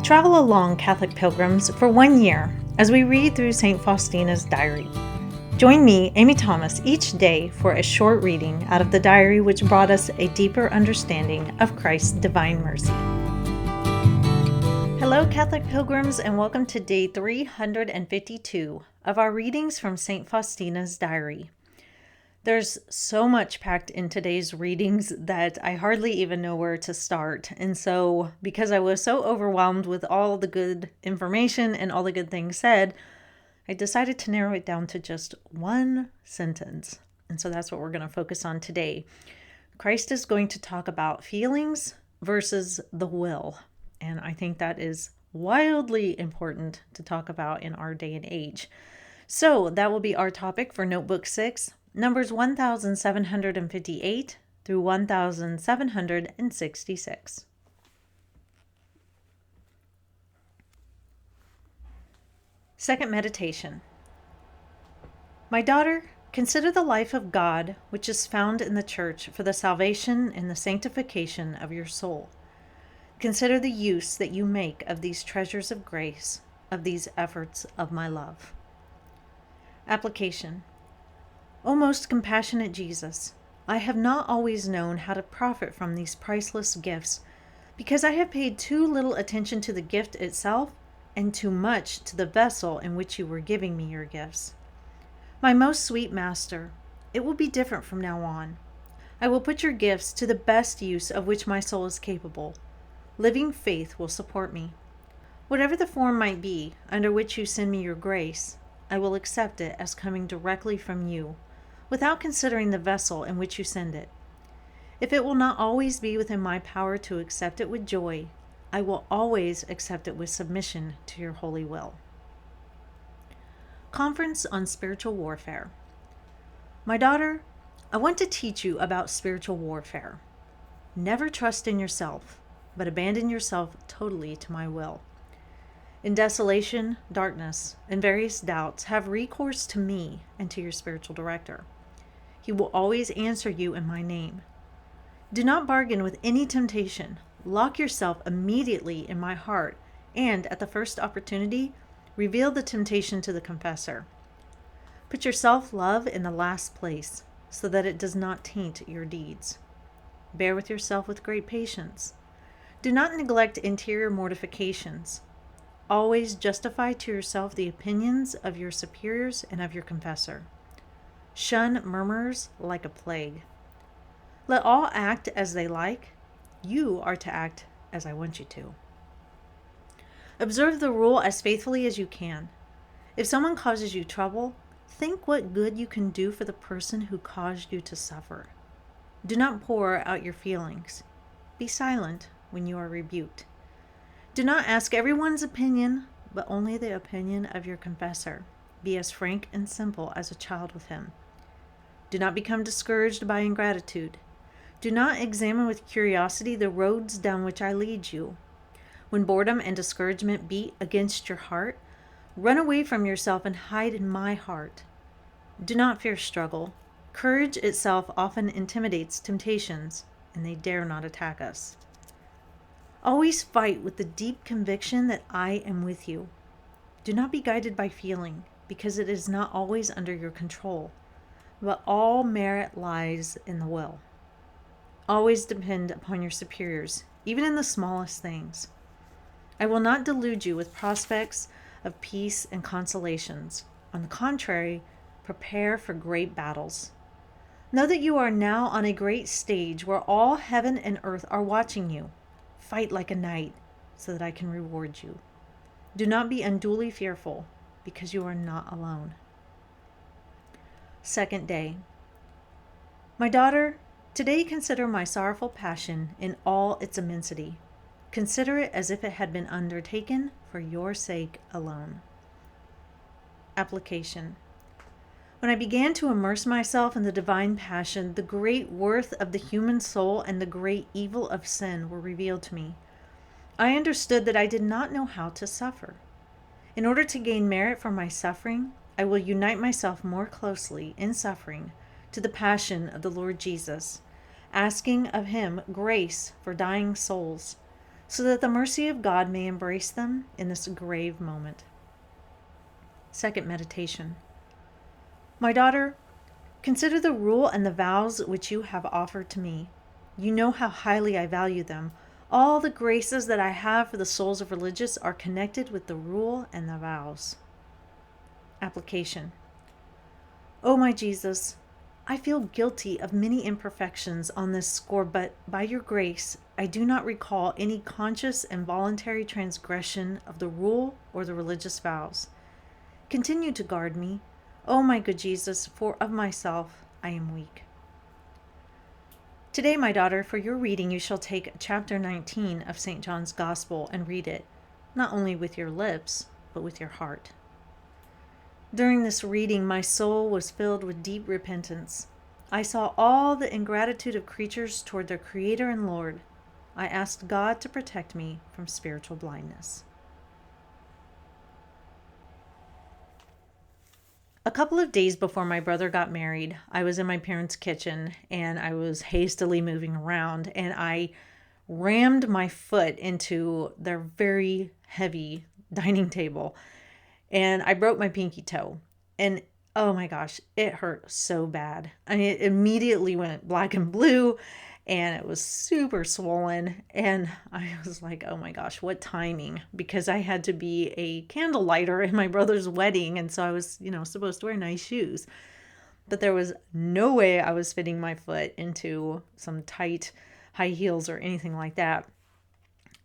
Travel along, Catholic pilgrims, for 1 year as we read through St. Faustina's diary. Join me, Amy Thomas, each day for a short reading out of the diary which brought us a deeper understanding of Christ's divine mercy. Hello, Catholic pilgrims, and welcome to day 352 of our readings from St. Faustina's diary. There's so much packed in today's readings that I hardly even know where to start. And so, because I was so overwhelmed with all the good information and all the good things said, I decided to narrow it down to just one sentence. And so that's what we're going to focus on today. Christ is going to talk about feelings versus the will. And I think that is wildly important to talk about in our day and age. So that will be our topic for Notebook 6. Numbers 1758 through 1766. Second meditation. My daughter, consider the life of God which is found in the Church for the salvation and the sanctification of your soul. Consider the use that you make of these treasures of grace, of these efforts of my love. Application. O most compassionate Jesus, I have not always known how to profit from these priceless gifts, because I have paid too little attention to the gift itself and too much to the vessel in which you were giving me your gifts. My most sweet Master, it will be different from now on. I will put your gifts to the best use of which my soul is capable. Living faith will support me. Whatever the form might be under which you send me your grace, I will accept it as coming directly from you, without considering the vessel in which you send it. If it will not always be within my power to accept it with joy, I will always accept it with submission to your holy will. Conference on Spiritual Warfare. My daughter, I want to teach you about spiritual warfare. Never trust in yourself, but abandon yourself totally to my will. In desolation, darkness, and various doubts, have recourse to me and to your spiritual director. He will always answer you in my name. Do not bargain with any temptation. Lock yourself immediately in my heart, and at the first opportunity, reveal the temptation to the confessor. Put your self-love in the last place, so that it does not taint your deeds. Bear with yourself with great patience. Do not neglect interior mortifications. Always justify to yourself the opinions of your superiors and of your confessor. Shun murmurers like a plague. Let all act as they like. You are to act as I want you to. Observe the rule as faithfully as you can. If someone causes you trouble, think what good you can do for the person who caused you to suffer. Do not pour out your feelings. Be silent when you are rebuked. Do not ask everyone's opinion, but only the opinion of your confessor. Be as frank and simple as a child with him. Do not become discouraged by ingratitude. Do not examine with curiosity the roads down which I lead you. When boredom and discouragement beat against your heart, run away from yourself and hide in my heart. Do not fear struggle. Courage itself often intimidates temptations, and they dare not attack us. Always fight with the deep conviction that I am with you. Do not be guided by feeling, because it is not always under your control, but all merit lies in the will. Always depend upon your superiors, even in the smallest things. I will not delude you with prospects of peace and consolations. On the contrary, prepare for great battles. Know that you are now on a great stage where all heaven and earth are watching you. Fight like a knight so that I can reward you. Do not be unduly fearful, because you are not alone. Second day. My daughter, today consider my sorrowful passion in all its immensity. Consider it as if it had been undertaken for your sake alone. Application. When I began to immerse myself in the divine passion, the great worth of the human soul and the great evil of sin were revealed to me. I understood that I did not know how to suffer. In order to gain merit for my suffering, I will unite myself more closely in suffering to the passion of the Lord Jesus, asking of him grace for dying souls, so that the mercy of God may embrace them in this grave moment. Second meditation. My daughter, consider the rule and the vows which you have offered to me. You know how highly I value them. All the graces that I have for the souls of religious are connected with the rule and the vows. Application. O my Jesus, I feel guilty of many imperfections on this score, but by your grace, I do not recall any conscious and voluntary transgression of the rule or the religious vows. Continue to guard me, O my good Jesus, for of myself I am weak. Today, my daughter, for your reading, you shall take chapter 19 of St. John's Gospel and read it, not only with your lips, but with your heart. During this reading, my soul was filled with deep repentance. I saw all the ingratitude of creatures toward their Creator and Lord. I asked God to protect me from spiritual blindness. A couple of days before my brother got married, I was in my parents' kitchen and I was hastily moving around, and I rammed my foot into their very heavy dining table, and I broke my pinky toe. And oh my gosh, it hurt so bad. I mean, it immediately went black and blue and it was super swollen. And I was like, oh my gosh, what timing? Because I had to be a candle lighter in my brother's wedding. And so I was, supposed to wear nice shoes. But there was no way I was fitting my foot into some tight high heels or anything like that.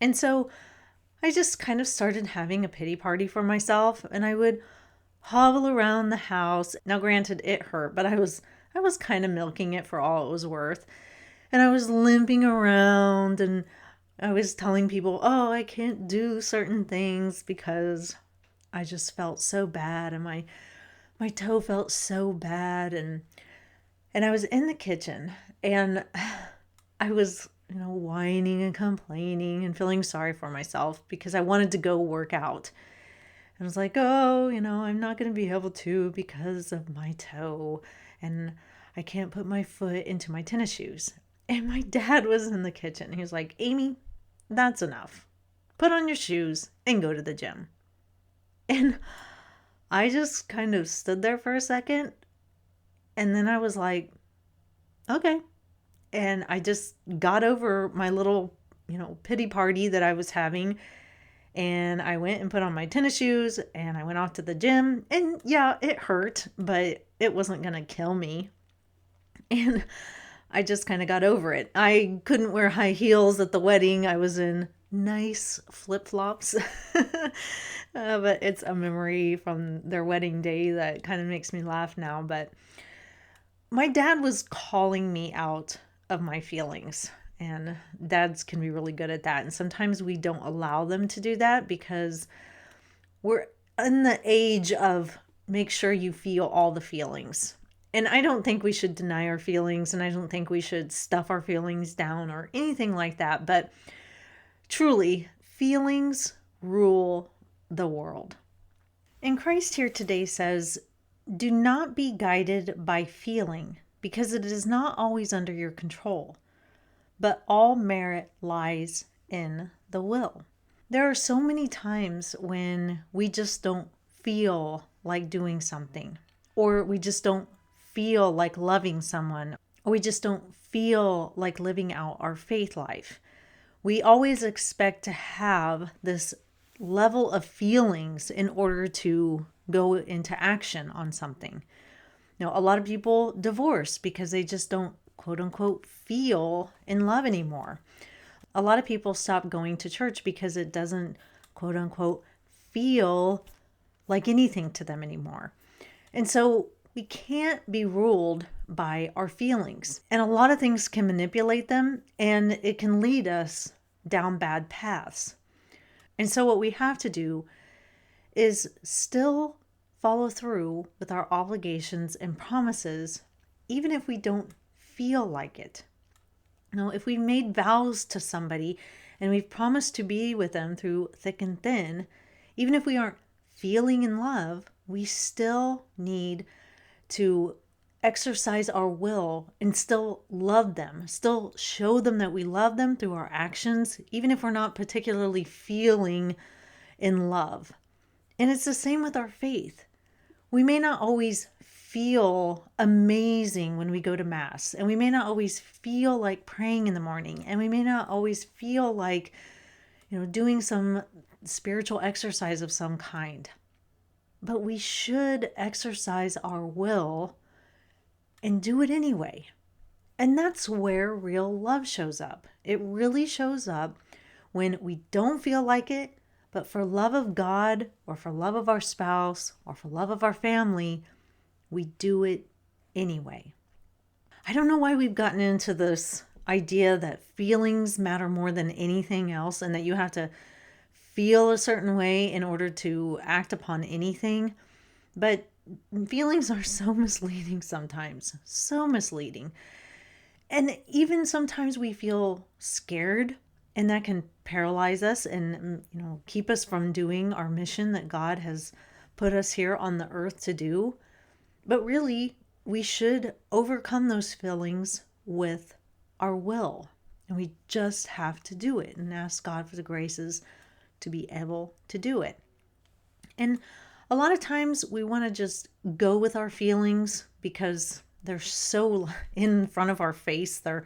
And so I just kind of started having a pity party for myself, and I would hobble around the house. Now, granted, it hurt, but I was kind of milking it for all it was worth. And I was limping around, and I was telling people, oh, I can't do certain things because I just felt so bad, and my toe felt so bad. And I was in the kitchen, and I was, whining and complaining and feeling sorry for myself because I wanted to go work out. And I was like, oh, I'm not going to be able to because of my toe, and I can't put my foot into my tennis shoes. And my dad was in the kitchen. He was like, Amy, that's enough. Put on your shoes and go to the gym. And I just kind of stood there for a second, and then I was like, okay. And I just got over my little, pity party that I was having. And I went and put on my tennis shoes and I went off to the gym. And yeah, it hurt, but it wasn't going to kill me. And I just kind of got over it. I couldn't wear high heels at the wedding. I was in nice flip-flops. But it's a memory from their wedding day that kind of makes me laugh now. But my dad was calling me out of my feelings, and dads can be really good at that. And sometimes we don't allow them to do that because we're in the age of make sure you feel all the feelings. And I don't think we should deny our feelings, and I don't think we should stuff our feelings down or anything like that. But truly, feelings rule the world. And Christ here today says, do not be guided by feeling, because it is not always under your control, but all merit lies in the will. There are so many times when we just don't feel like doing something, or we just don't feel like loving someone, or we just don't feel like living out our faith life. We always expect to have this level of feelings in order to go into action on something. A lot of people divorce because they just don't, quote unquote, feel in love anymore. A lot of people stop going to church because it doesn't, quote unquote, feel like anything to them anymore. And so we can't be ruled by our feelings. And a lot of things can manipulate them, and it can lead us down bad paths. And so what we have to do is still follow through with our obligations and promises, even if we don't feel like it. If we made vows to somebody and we've promised to be with them through thick and thin, even if we aren't feeling in love, we still need to exercise our will and still love them, still show them that we love them through our actions, even if we're not particularly feeling in love. And it's the same with our faith. We may not always feel amazing when we go to Mass, and we may not always feel like praying in the morning, and we may not always feel like, doing some spiritual exercise of some kind. But we should exercise our will and do it anyway. And that's where real love shows up. It really shows up when we don't feel like it, but for love of God or for love of our spouse or for love of our family, we do it anyway. I don't know why we've gotten into this idea that feelings matter more than anything else and that you have to feel a certain way in order to act upon anything. But feelings are so misleading sometimes, so misleading. And even sometimes we feel scared, and that can paralyze us and, keep us from doing our mission that God has put us here on the earth to do. But really, we should overcome those feelings with our will. And we just have to do it and ask God for the graces to be able to do it. And a lot of times we want to just go with our feelings because they're so in front of our face. They're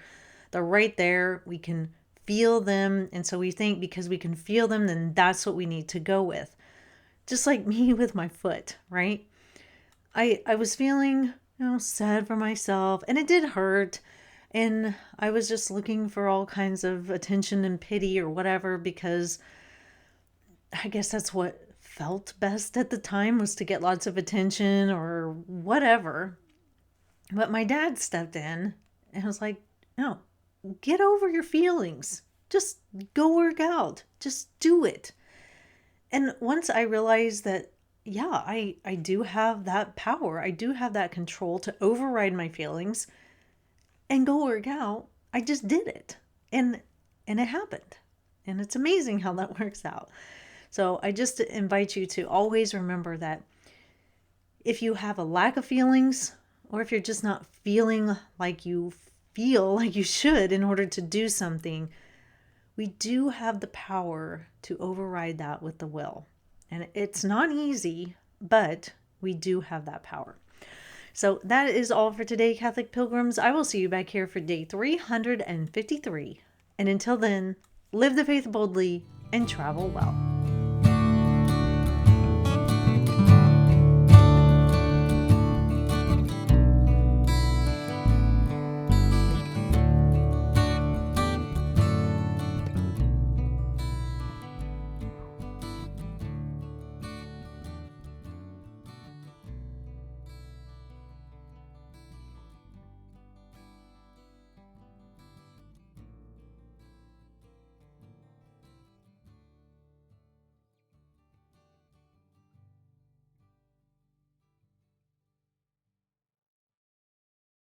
right there. We can feel them. And so we think because we can feel them, then that's what we need to go with. Just like me with my foot, right? I was feeling, sad for myself, and it did hurt. And I was just looking for all kinds of attention and pity or whatever, because I guess that's what felt best at the time, was to get lots of attention or whatever. But my dad stepped in and was like, no, get over your feelings. Just go work out. Just do it. And once I realized that, yeah, I do have that power. I do have that control to override my feelings and go work out. I just did it. And it happened. And it's amazing how that works out. So I just invite you to always remember that if you have a lack of feelings, or if you're just not feeling like you feel like you should in order to do something, we do have the power to override that with the will. And it's not easy, but we do have that power. So that is all for today, Catholic Pilgrims. I will see you back here for day 353. And until then, live the faith boldly and travel well.